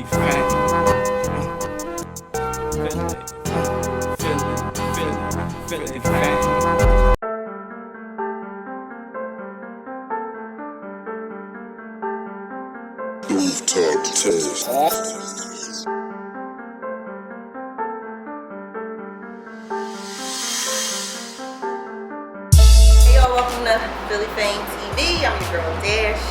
Philly F.A.M.E. Philly F.A.M.E. Rooftop test. Hey y'all, welcome to Philly F.A.M.E. TV. I'm your girl Dash,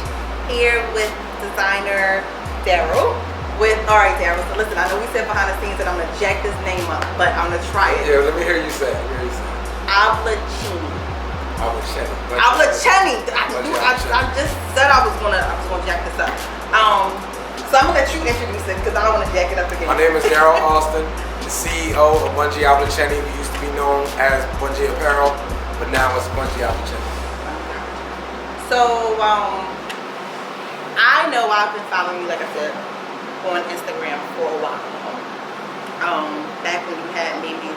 here with designer Daryl. Alright Daryl, so listen, I know we said behind the scenes that I'm gonna jack this name up, but I'm gonna try it. Yeah, let me hear you say it. Ablachini. Ablachini. I just said I was gonna jack this up. So I'm gonna let you introduce it because I don't want to jack it up again. My name is Daryl Austin, the CEO of Bungee Ablachini. We used to be known as Bungee Apparel, but now it's Bungee Ablachini. So I know I've been following you, like I said, on Instagram for a while. Back when you had maybe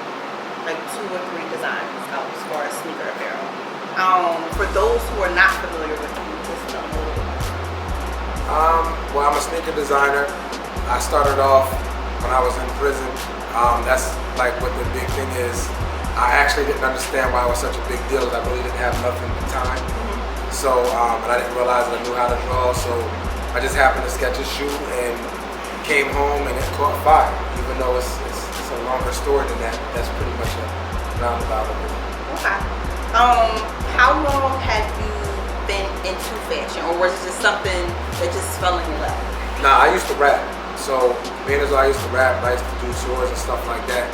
like 2 or 3 designs out as far as sneaker apparel. For those who are not familiar with you, just tell me a little bit about it. Well, I'm a sneaker designer. I started off when I was in prison. That's like what the big thing is. I actually didn't understand why it was such a big deal. I really didn't have nothing but time. So, and I didn't realize that I knew how to draw. So I just happened to sketch a shoe and came home and it caught fire. Even though it's a longer story than that, that's pretty much a roundabout of it. Okay. How long have you been into fashion, or was it just something that just fell in your lap? Nah, I used to rap. So being as I used to rap, I used to do tours and stuff like that.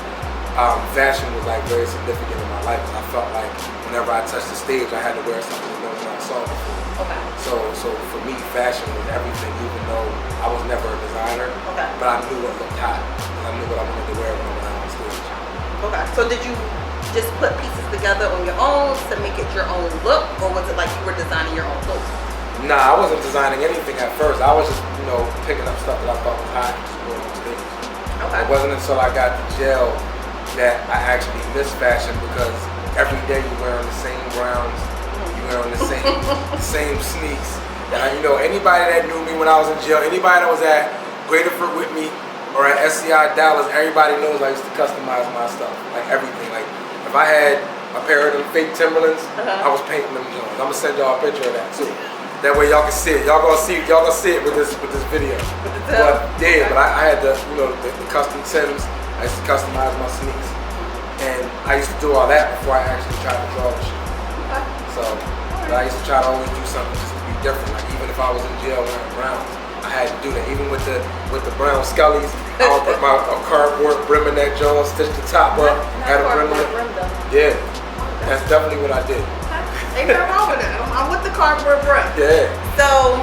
Fashion was like very significant in my life. I felt like whenever I touched the stage, I had to wear something that no one else saw before. Okay. So for me, fashion was everything, even though I was never a designer. Okay. But I knew what looked hot. I knew what I wanted to wear when I went out on stage. Okay. So did you just put pieces together on your own to make it your own look, or was it like you were designing your own clothes? Nah, I wasn't designing anything at first. I was just, picking up stuff that I thought was hot and just wearing on stage. Okay. It wasn't until I got to jail that I actually missed fashion, because every day you're wearing the same browns, you're wearing the same sneaks. And anybody that knew me when I was in jail, anybody that was at Graterford with me or at SCI Dallas, everybody knows I used to customize my stuff, like everything. Like if I had a pair of them fake Timberlands, I was painting them Jones. I'm gonna send y'all a picture of that too. That way y'all can see it. Y'all gonna see it with this video. But I had the custom Tims. I used to customize my sneaks, and I used to do all that before I actually tried to draw the shoe. So, but I used to try to always do something just to be different. Like even if I was in jail wearing browns, I had to do that. Even with the brown scullies, I would put my cardboard brim in that Jones, stitch the top up, had a brim in it. Yeah, that's definitely what I did. Ain't nothing wrong with that. I'm with the cardboard brim. Yeah. So,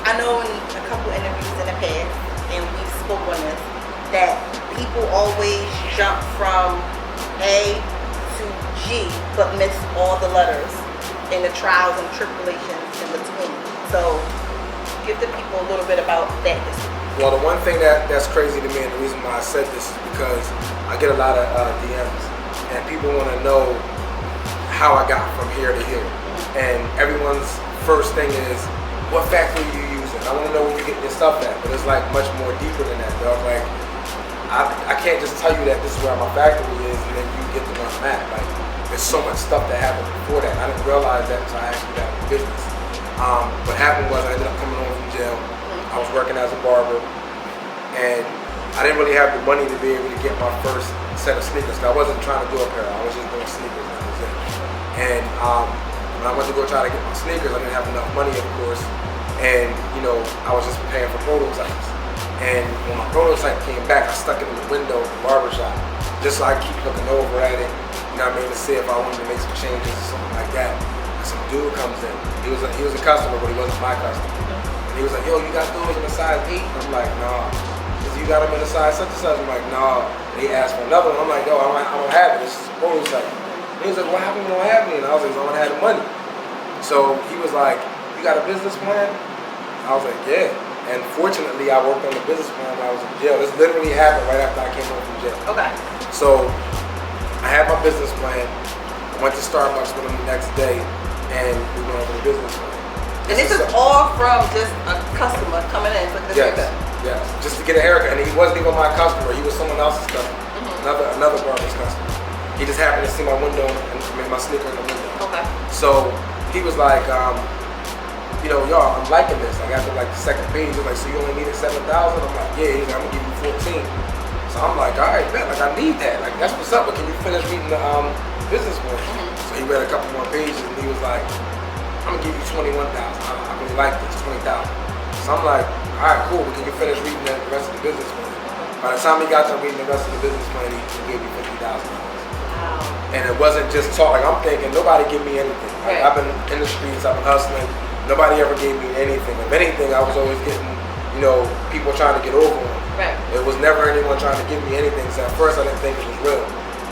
I know in a couple interviews in the past, and we spoke on this, that people always jump from A to G, but miss all the letters and the trials and tribulations in between. So, give the people a little bit about that history. Well, the one thing that's crazy to me, and the reason why I said this is because I get a lot of DMs, and people want to know how I got from here to here. And everyone's first thing is, what factory are you using? I want to know where you get your stuff at. But it's like much more deeper than that, dog. Like, I can't just tell you that this is where my factory is and then you get to where I'm at. Like, there's so much stuff that happened before that. I didn't realize that until I actually got in the business. What happened was I ended up coming home from jail. I was working as a barber, and I didn't really have the money to be able to get my first set of sneakers. I wasn't trying to do apparel. I was just doing sneakers. That was it. And when I went to go try to get my sneakers, I didn't have enough money, of course. And I was just paying for prototypes. And when my prototype came back, I stuck it in the window of the barbershop, just so I keep looking over at it. To see if I wanted to make some changes or something like that. And some dude comes in. He was a customer, but he wasn't my customer. And he was like, "Yo, you got those in a size 8?" And I'm like, "Nah." He said, "You got them in a size such and such?" I'm like, "Nah." And he asked for another one. I'm like, "Yo, I don't have it. This is a prototype." And he was like, "What happened? You don't have any?" And I was like, "I don't have the money." So he was like, "You got a business plan?" I was like, "Yeah." And fortunately, I worked on the business plan when I was in jail. This literally happened right after I came home from jail. Okay. So I had my business plan. I went to Starbucks with him the next day, and we went over the business plan. And this is all from just a customer coming in. Yes. Yes, just to get a haircut. And he wasn't even my customer. He was someone else's customer. Another barber's customer. He just happened to see my window and made my sneaker in the window. Okay. So he was like, you know, y'all, I'm liking this. Like after like the second page, he was like, so you only needed 7,000? I'm like, yeah. He's like, I'm gonna give you 14. So I'm like, all right, man. Like I need that. Like that's what's up. But can you finish reading the business plan? So he read a couple more pages and he was like, I'm gonna give you 21,000. I really like this, 20,000. So I'm like, all right, cool. But can you finish reading the rest of the business plan? By the time he got done reading the rest of the business plan, he gave me $50,000. And it wasn't just talk. Like I'm thinking, nobody give me anything. Like, I've been in the streets, I've been hustling. Nobody ever gave me anything. If anything, I was always getting, you know, people trying to get over on. Right. It was never anyone trying to give me anything. So at first, I didn't think it was real.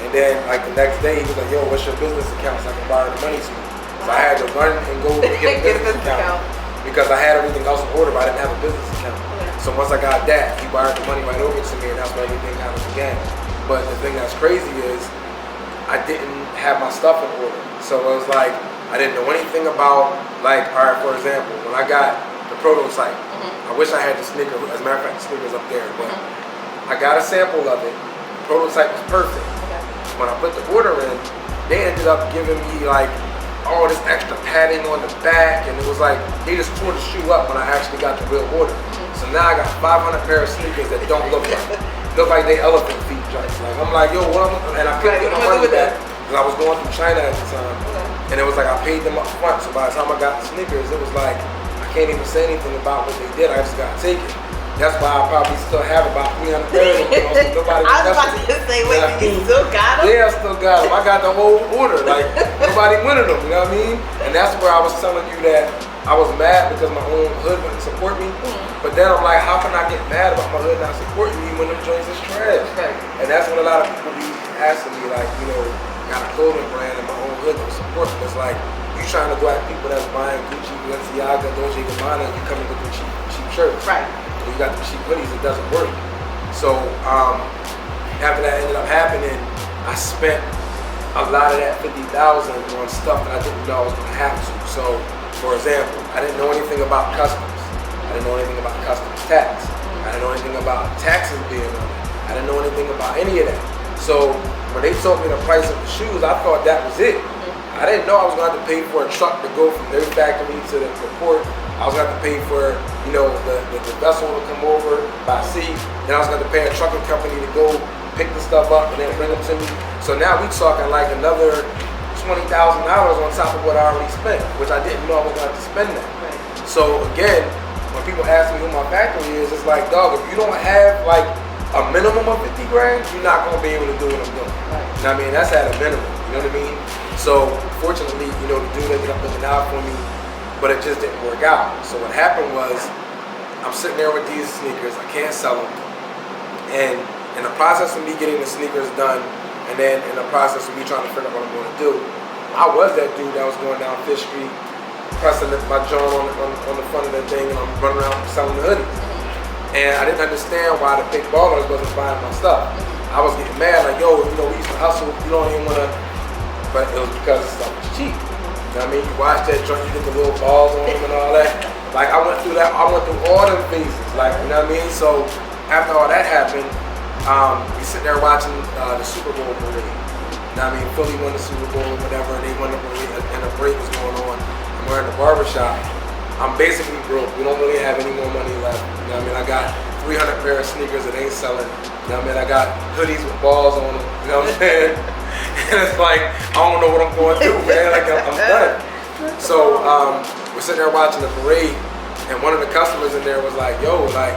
And then, like the next day, he was like, "Yo, what's your business account so I can borrow the money to you?" So I had to run and go get a business account because I had everything else in order, but I didn't have a business account. So once I got that, he wired the money right over to me, and that's when everything kind of began. But the thing that's crazy is, I didn't have my stuff in order. So it was like, I didn't know anything about, like, all right, for example, when I got the prototype, I wish I had the sneaker, as a matter of fact, the sneaker's up there, but I got a sample of it. The prototype was perfect. When I put the order in, they ended up giving me like all this extra padding on the back, and it was like, they just tore the shoe up when I actually got the real order. So now I got 500 pair of sneakers that don't look like they elephant feet joints. Like I'm like, yo, what am I? And I couldn't get my money back because I was going through China at the time, and it was like I paid them up front. So by the time I got the sneakers, it was like I can't even say anything about what they did. I just got to take it. That's why I probably still have about 300 pairs of them. Nobody I was about to say, wait, you still got them? Yeah, I still got them. I got the whole order. Like nobody wanted them. You know what I mean? And that's where I was telling you that I was mad because my own hood wouldn't support me. But then I'm like, how can I get mad about my hood not supporting me when them joints is trash? And that's when a lot of people be asking me, like, you know, got a clothing brand and my own hood don't support me. It's like you trying to go at people that's buying Gucci, Balenciaga, Dolce & Gabbana, and you coming with the cheap shirts. Right. You got the cheap hoodies, it doesn't work. So after that ended up happening, I spent a lot of that $50,000 on stuff that I didn't know I was gonna have to. So, for example, I didn't know anything about customs. I didn't know anything about customs tax. I didn't know anything about taxes being on it. I didn't know anything about any of that. So when they told me the price of the shoes, I thought that was it. I didn't know I was gonna have to pay for a truck to go from their factory to the port. I was gonna have to pay for, you know, the vessel to come over by sea. Then I was gonna have to pay a trucking company to go pick the stuff up and then bring them to me. So now we talking like another $20,000 on top of what I already spent, which I didn't know I was gonna have to spend that. So again, when people ask me who my factory is, it's like, dog, if you don't have like a minimum of 50 grand, you're not gonna be able to do what I'm doing. You know what I mean? That's at a minimum, you know what I mean? So fortunately, you know, the dude ended up looking out for me, but it just didn't work out. So what happened was, I'm sitting there with these sneakers, I can't sell them. And in the process of me getting the sneakers done, and then in the process of me trying to figure out what I'm gonna do, I was that dude that was going down Fifth Street, pressing my joint on the front of the thing, and I'm running around selling the hoodies. And I didn't understand why the big ballers wasn't buying my stuff. I was getting mad, like, yo, you know, we used to hustle, you don't even wanna, but it was because the stuff was cheap. You know what I mean? You watch that joint, you get the little balls on them and all that. Like, I went through that, I went through all them phases, like, you know what I mean? So, after all that happened, we sit there watching the Super Bowl parade. You know what I mean? Philly won the Super Bowl or whatever, and they won the parade, and the parade was going on. And we're in the barbershop. I'm basically broke. We don't really have any more money left. You know what I mean? I got 300 pair of sneakers that ain't selling. You know what I mean? I got hoodies with balls on them. You know what I'm saying? And it's like, I don't know what I'm going to do, man. Like, I'm done. So we're sitting there watching the parade, and one of the customers in there was like, yo, like,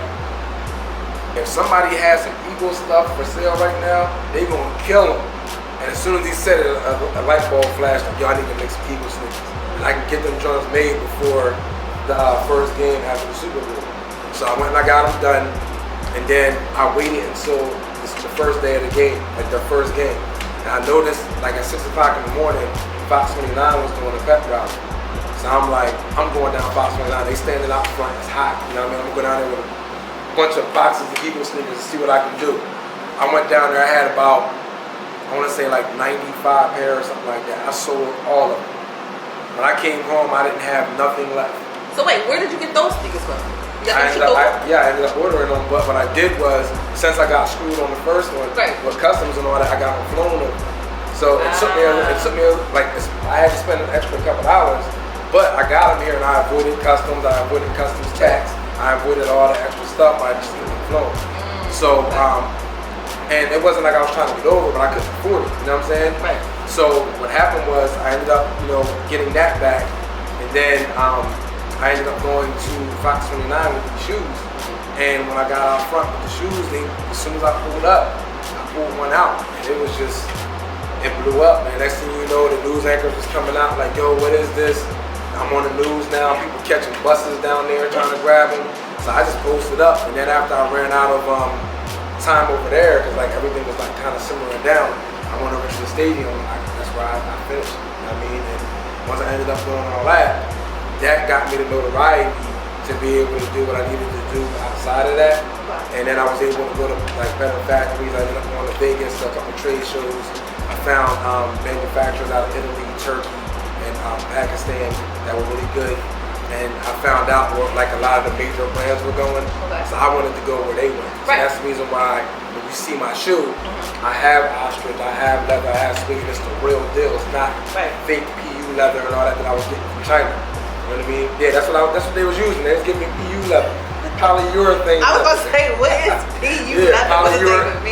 if somebody has some Eagle stuff for sale right now, they gonna kill them. And as soon as he said it, a light bulb flashed, like, yo, I need to make some Eagle sneakers. And I can get them joints made before the first game after the Super Bowl. So I went and I got them done, and then I waited until the first day of the game, like the first game. And I noticed, like at 6 o'clock in the morning, Fox 29 was doing a pep rally. So I'm like, I'm going down Fox 29, they standing out front, it's hot, you know what I mean? I'm going down there with a bunch of boxes of Eagle sneakers to see what I can do. I went down there, I had about, I want to say like 95 pairs or something like that. I sold all of them. When I came home, I didn't have nothing left. So wait, where did you get those sneakers from? Yeah, I ended up ordering them, but what I did was, since I got screwed on the first one with customs and all that, I got them flown over. So it took me I had to spend an extra couple dollars, but I got them here and I avoided customs, I avoided customs tax, I avoided all the extra stuff. I just didn't flown. So and it wasn't like I was trying to get over, but I couldn't afford it. You know what I'm saying? Right. So what happened was I ended up, getting that back, and then I ended up going to Fox 29 with the shoes. And when I got out front with the shoes, as soon as I pulled up, I pulled one out, and it was just, it blew up, man. Next thing you know, the news anchors was coming out like, yo, what is this? I'm on the news now. People catching buses down there trying to grab them. So I just posted up, and then after I ran out of time over there, because like everything was like kind of simmering down, I went over to the stadium. That's where I finished. You know what I mean? And once I ended up doing all that got me the notoriety to be able to do what I needed to do outside of that. And then I was able to go to like better factories. I ended up going to Vegas to a couple trade shows. I found manufacturers out of Italy, Turkey, and Pakistan that were really good. And I found out where like a lot of the major brands were going. So I wanted to go where they went. So that's the reason why when you see my shoe, I have ostrich, I have leather, I have suede. It's the real deal. It's not fake PU leather and all that I was getting from China. You know what I mean? Yeah, that's what they was using. They was giving me PU leather. Polyurethane leather. I was about to say, what is PU leather?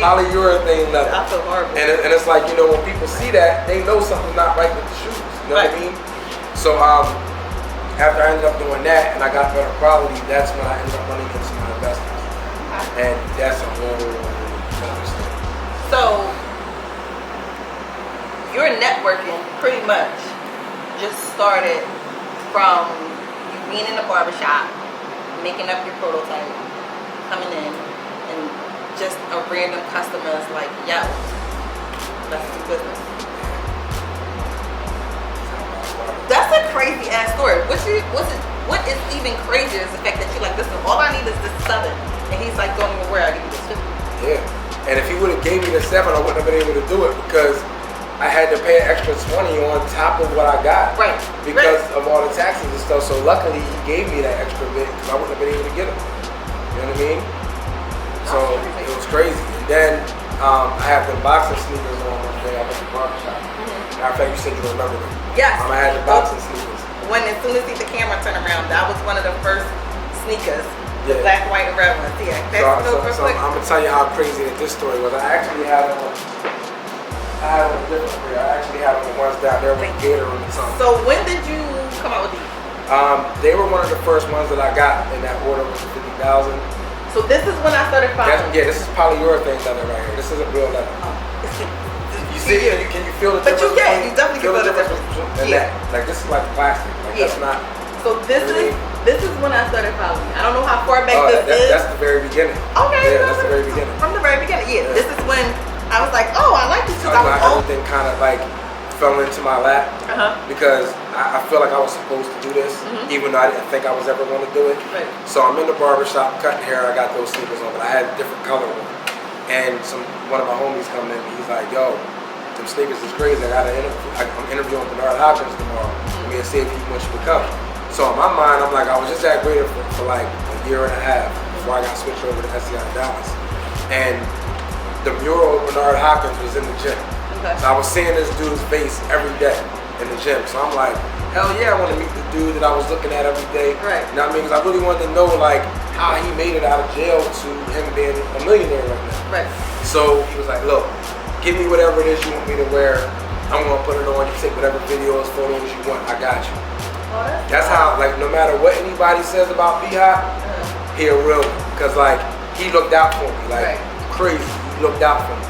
Polyurethane leather. I feel horrible. And it's like, when people see that, they know something's not right with the shoes. You know what I mean? So after I ended up doing that and I got better quality, that's when I ended up running into my investors. And that's a whole other story. So your networking pretty much just started from you being in the barbershop, making up your prototype, coming in, and just a random customer's like, yo, let's do business. That's a crazy ass story. What is even crazier is the fact that you're like, listen, all I need is this 7. And he's like, don't even worry, I give you this 50. Yeah. And if he would have gave me the 7, I wouldn't have been able to do it because I had to pay an extra 20 on top of what I got. Right. Because of all the taxes and stuff. So luckily he gave me that extra bit because I wouldn't have been able to get them. You know what I mean? So it was crazy. And then I have the boxing sneakers on one day. I went to the barbershop. Matter of fact, you said you remember them. Yes. I had the boxing sneakers. As soon as the camera turned around, that was one of the first sneakers. The black, white, and red ones. Yeah. So I'm gonna tell you how crazy that this story was. I actually had them. I had them different pair. I actually had them the ones down there with Gator on the top. So when did you come out with these? They were one of the first ones that I got in that order with the 50,000. So this is when I started following. Yeah, this is polyurethane leather right here. This isn't real leather. You see? Can you feel the difference? But you definitely can feel the difference. Yeah. Like this is like plastic. Like that's not. So this is when I started following. I don't know how far back this is. That's the very beginning. Okay. Yeah, that's the very beginning. From the very beginning. Yeah. This is when I was like, oh, I like this because I was old. Everything kind of like fell into my lap because I feel like I was supposed to do this, even though I didn't think I was ever going to do it. Right. So I'm in the barbershop cutting hair. I got those sneakers on, but I had a different color on. And one of my homies coming in, he's like, yo, them sneakers is crazy. I'm interviewing Bernard Hopkins tomorrow. I'm going to see if he wants you to come. So in my mind, I'm like, I was just at Greater for like a year and a half before I got switched over to SCI Dallas. And the mural of Bernard Hopkins was in the gym. So I was seeing this dude's face every day in the gym. So I'm like, hell yeah, I want to meet the dude that I was looking at every day. Right. You know what I mean? Because I really wanted to know like how he made it out of jail to him being a millionaire right now. Right. So he was like, look, give me whatever it is you want me to wear. I'm gonna put it on. You take whatever videos, photos you want. I got you. That's how, like, no matter what anybody says about B-Hop, he a real one. Because, like, he looked out for me. Like, crazy. He looked out for me.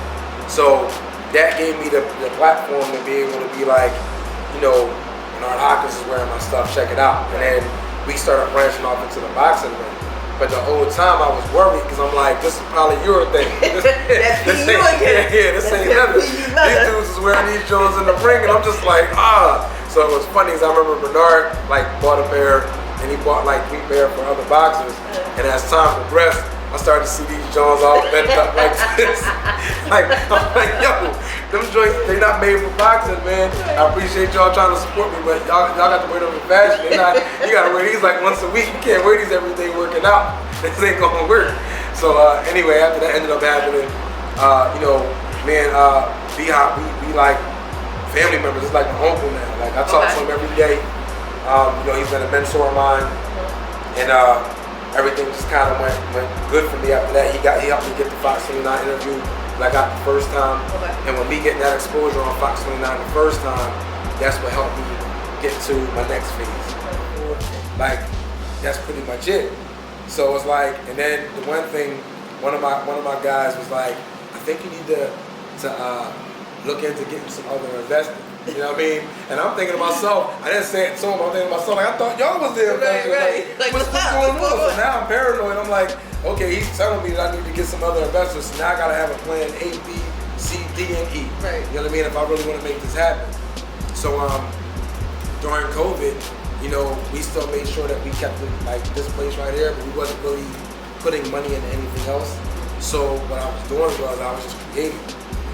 So that gave me the platform to be able to be like, Bernard Hopkins is wearing my stuff. Check it out. And then we started branching off into the boxing ring. But the whole time I was worried because I'm like, this is polyurethane. This ain't nothing. These dudes is wearing these Jones in the ring, and I'm just like, So it was funny because I remember Bernard like bought a pair, and he bought like 3 pair for other boxers. And as time progressed, I started to see these Jones all bent up like this. Like, I'm like, yo, them joints, they not made for boxing, man. I appreciate y'all trying to support me, but y'all got to wear them in fashion. They not, you gotta wear these like once a week. You can't wear these every day working out. This ain't gonna work. So anyway, after that ended up happening, you know, man, B-Hop, we like family members. It's like my uncle now. Like I talk to him every day. You know, he's been a mentor of mine, and everything just kind of went good for me after that. He helped me get the Fox 29 interview that I got the first time, and when me getting that exposure on Fox 29 the first time, that's what helped me get to my next phase. Like that's pretty much it. So it's like, and then the one thing, one of my guys was like, I think you need to look into getting some other investors. You know what I mean? And I'm thinking to myself, I didn't say it to him, I'm thinking to myself, like, I thought y'all was the investors. Like, what's going on? So now I'm paranoid. I'm like, okay, he's telling me that I need to get some other investors. So now I gotta have a plan A, B, C, D, and E. Right. You know what I mean? If I really want to make this happen. So during COVID, you know, we still made sure that we kept it like this place right here, but we wasn't really putting money into anything else. So what I was doing was I was just creating,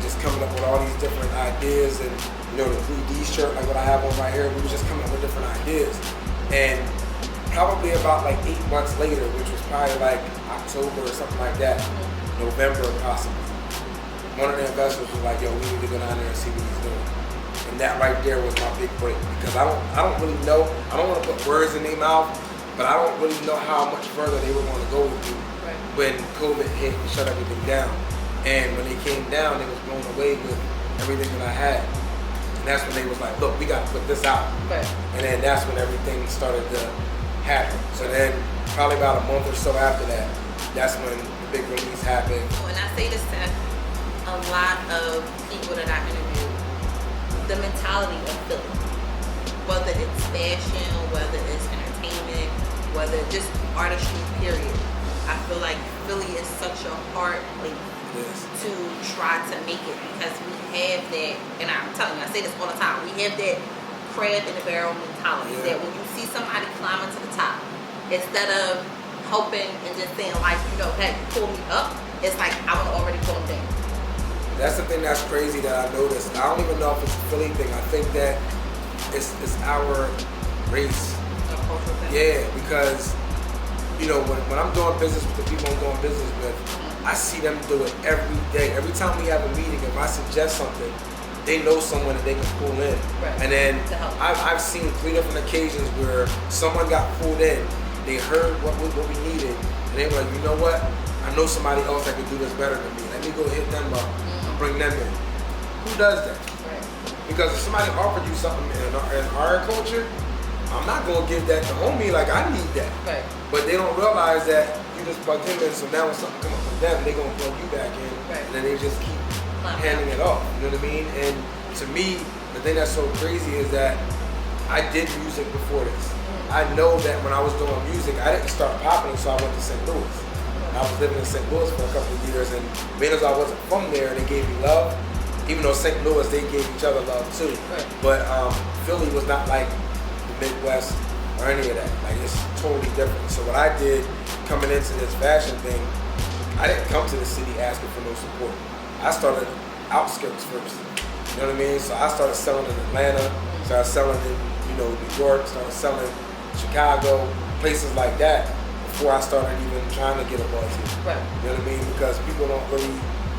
just coming up with all these different ideas, and you know, the 3D shirt, like what I have on right here, we was just coming up with different ideas. And probably about like 8 months later, which was probably like October or something like that, November possibly, one of the investors was like, yo, we need to go down there and see what he's doing. And that right there was my big break, because I don't really know, I don't want to put words in their mouth, but I don't really know how much further they were going to go with me when COVID hit and shut everything down. And when they came down, they was blown away with everything that I had. And that's when they was like, look, we got to put this out. Right. And then that's when everything started to happen. So then probably about a month or so after that, that's when the big release happened. When I say this to a lot of people that I interview, the mentality of Philly, whether it's fashion, whether it's entertainment, whether just artistry, period. I feel like Philly is such a hard place to try to make it, because we have that, and I'm telling you, I say this all the time, we have that crab in the barrel mentality, that when you see somebody climbing to the top, instead of helping and just saying like, you know, hey, pull me up, it's like, I want to already pull them down. That's the thing that's crazy that I noticed. I don't even know if it's a Philly thing. I think that it's our race. A cultural thing. Yeah, because, you know, when I'm doing business with the people I'm doing business with, I see them do it every day. Every time we have a meeting, if I suggest something, they know someone that they can pull in. Right. And then I've seen 3 different occasions where someone got pulled in, they heard what we needed, and they were like, you know what? I know somebody else that could do this better than me. Let me go hit them up and bring them in. Who does that? Right. Because if somebody offered you something in our culture, I'm not gonna give that to homie like I need that. Right. But they don't realize that you just plugged him in, so now when something comes up with them, they gonna plug you back in, and then they just keep handing it off. You know what I mean? And to me, the thing that's so crazy is that I did music before this. I know that when I was doing music, I didn't start popping until I went to St. Louis. I was living in St. Louis for a couple of years, and being as I wasn't from there, they gave me love. Even though St. Louis, they gave each other love too. Right. But Philly was not like the Midwest or any of that. Like, it's totally different. So what I did coming into this fashion thing, I didn't come to the city asking for no support. I started outskirts first. You know what I mean? So I started selling in Atlanta, started selling in, you know, New York, started selling Chicago, places like that, before I started even trying to get a buzz here. Right. You know what I mean? Because people don't really,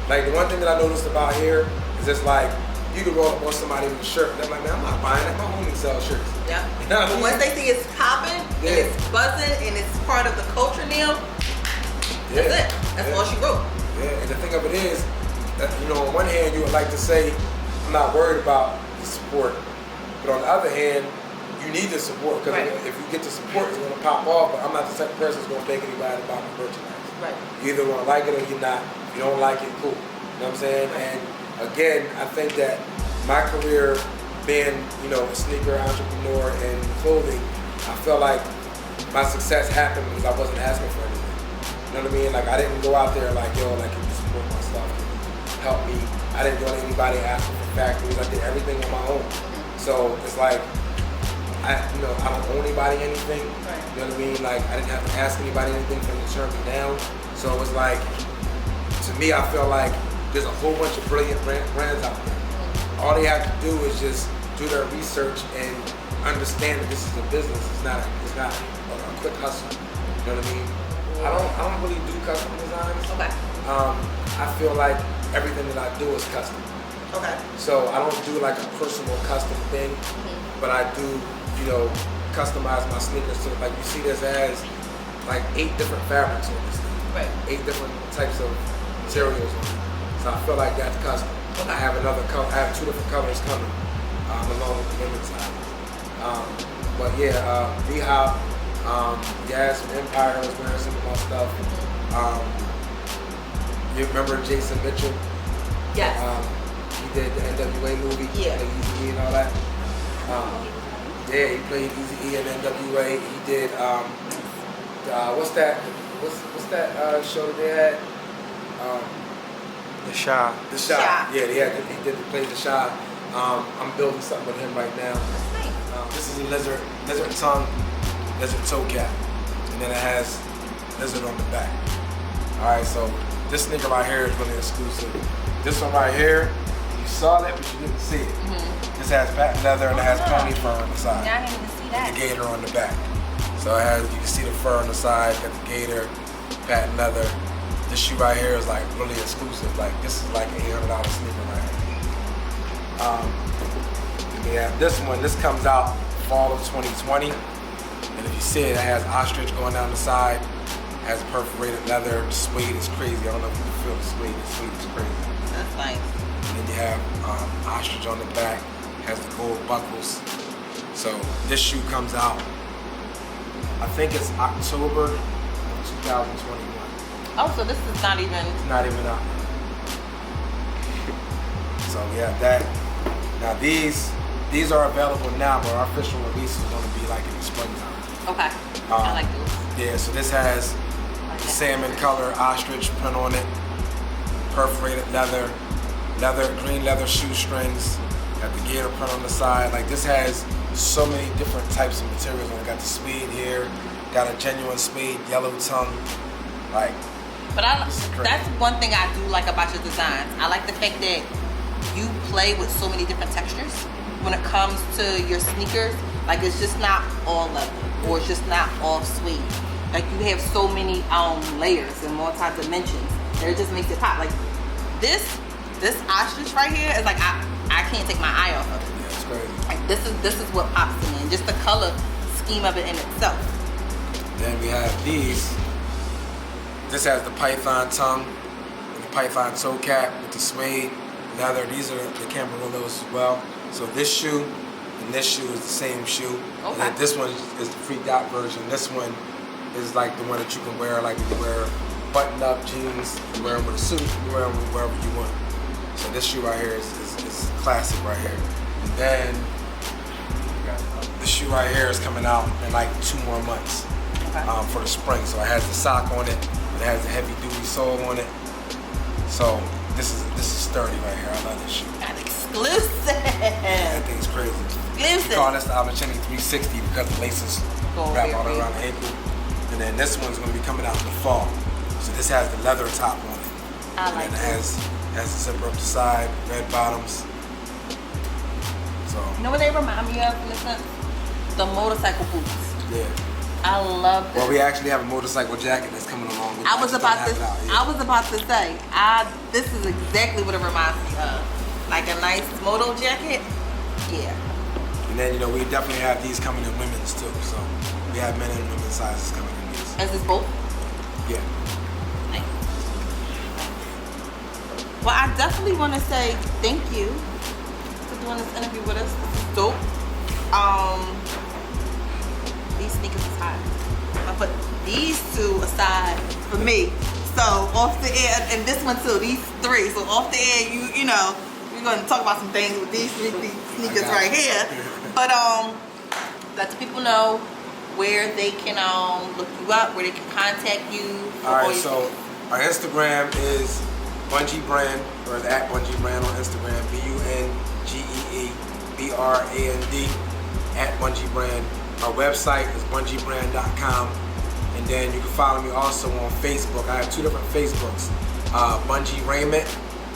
like, the one thing that I noticed about here is it's like, you can roll up on somebody with a shirt, and they're like, man, I'm not buying that. My homie sells shirts. Yeah. You know what I mean? Once they see it's popping, and it's buzzing, and it's part of the culture now, that's it. That's all she wrote. Yeah, and the thing of it is, that, you know, on one hand, you would like to say, I'm not worried about the support, but on the other hand, you need the support, because if you get the support, it's going to pop off, but I'm not the type of person who's going to beg anybody to buy my merchandise. Right. You either want to like it or you're not. If you don't like it, cool. You know what I'm saying? And again, I think that my career being, you know, a sneaker entrepreneur and clothing, I felt like my success happened because I wasn't asking for anything. You know what I mean? Like, I didn't go out there like, yo, like, can you support my stuff? Can you help me? I didn't go to anybody asking for factories. I did everything on my own. So it's like, I don't owe anybody anything. Right. You know what I mean? Like I didn't have to ask anybody anything for them to turn me down. So it was like, to me, I feel like there's a whole bunch of brilliant brands out there. All they have to do is just do their research and understand that this is a business. It's not a quick hustle. You know what I mean? I don't really do custom designs. Okay. I feel like everything that I do is custom. Okay. So I don't do like a personal custom thing, but I do, customize my sneakers to, like you see this has like 8 different fabrics on this thing. Right. 8 different types of materials on it. So I feel like that's custom. I have another color. I have 2 different colors coming along with the women's side. But yeah, V-Hop, Gas from Empire was wearing some of my stuff. You remember Jason Mitchell? Yes. He did the NWA movie, Yeah. like Eazy-E and all that. Yeah, he played Eazy-E in NWA. He did what's that show that they had? The Shy. The Shy. Yeah, he did play The Shy. I'm building something with him right now. This is a lizard tongue, lizard toe cap, and then it has lizard on the back. All right, so this sneaker right here is really exclusive. This one right here, you saw it, but you didn't see it. This has patent leather and it has pony fur on the side. Yeah, I didn't even see that. The gator on the back. So it has, you can see the fur on the side, got the gator, patent leather. This shoe right here is like really exclusive. Like this is like $800 sneaker right here. Yeah, this one, this comes out fall of 2020. And if you see it, it has ostrich going down the side. It has perforated leather. The suede is crazy. I don't know if you can feel the suede. The suede is crazy. That's nice. And then you have ostrich on the back. Has the gold buckles. So this shoe comes out, I think it's October of 2021. Oh, so this is not even... It's not even out. So we have that. Now these are available now, but our official release is going to be like in the springtime. Okay. I like those. Yeah, so this has salmon color ostrich print on it, perforated leather, green leather shoestrings, got the gator print on the side. Like this has so many different types of materials on it. Got the suede here, got a genuine suede yellow tongue. Like, but that's one thing I do like about your designs. I like the fact that you play with so many different textures when it comes to your sneakers. Like it's just not all leather or it's just not all suede. Like you have so many layers and multi-dimensions that it just makes it pop. Like this ostrich right here is like I can't take my eye off of it. Yeah, it's crazy. Like this is what pops to me, and just the color scheme of it in itself. Then we have these. This has the python tongue and the python toe cap with the suede leather. These are the Camarillos as well. So this shoe and this shoe is the same shoe. Okay. And this one is the freaked out version. This one is like the one that you can wear, like if you wear button-up jeans, you wear them with a suit, you wear them wherever you want. So this shoe right here is classic right here. And then the shoe right here is coming out in like 2 more months for the spring. So it has the sock on it. It has a heavy-duty sole on it. So this is sturdy right here. I love this shoe. That's exclusive. That thing's crazy. Exclusive. We call this the Almachini 360 because the laces wrap all around the ankle. And then this one's going to be coming out in the fall. So this has the leather top on it. I like and it has the zipper up the side, red bottoms. So you know what they remind me of in a sense? The motorcycle boots. yeah. I love them. Well, we actually have a motorcycle jacket that's coming along with it. I was about to say, this is exactly what it reminds me of. Like a nice moto jacket. Yeah. And then, we definitely have these coming in women's too. So we have men and women's sizes coming in these. Is this both? Yeah. Nice. Well, I definitely want to say thank you for doing this interview with us. This is dope. These sneakers is hot. I put these 2 aside for me. So off the air, and this one too, these 3. So off the air, we're gonna talk about some things with these sneakers right here. But let the people know where they can look you up, where they can contact you. Alright, so our Instagram is Bungee Brand, or at Bungee Brand on Instagram, BUNGEE BRAND. at Bungee Brand. Our website is bungeebrand.com. And then you can follow me also on Facebook. I have 2 different Facebooks. Bungee Raiment,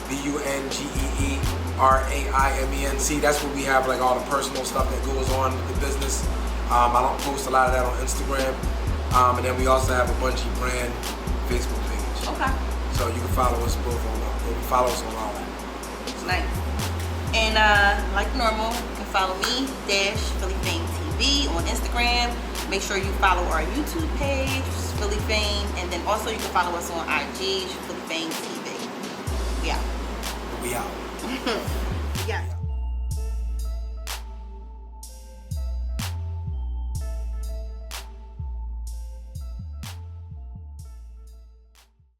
BUNGEERAIMENT. That's where we have like all the personal stuff that goes on with the business. I don't post a lot of that on Instagram. And then we also have a Bungee Brand Facebook page. Okay. So you can follow us both on all that. Nice. And like normal, you can follow me, Philly Fame TV on Instagram. Make sure you follow our YouTube page, Philly Fame, and then also you can follow us on IG, Philly Fame TV. Yeah. We out. Yeah.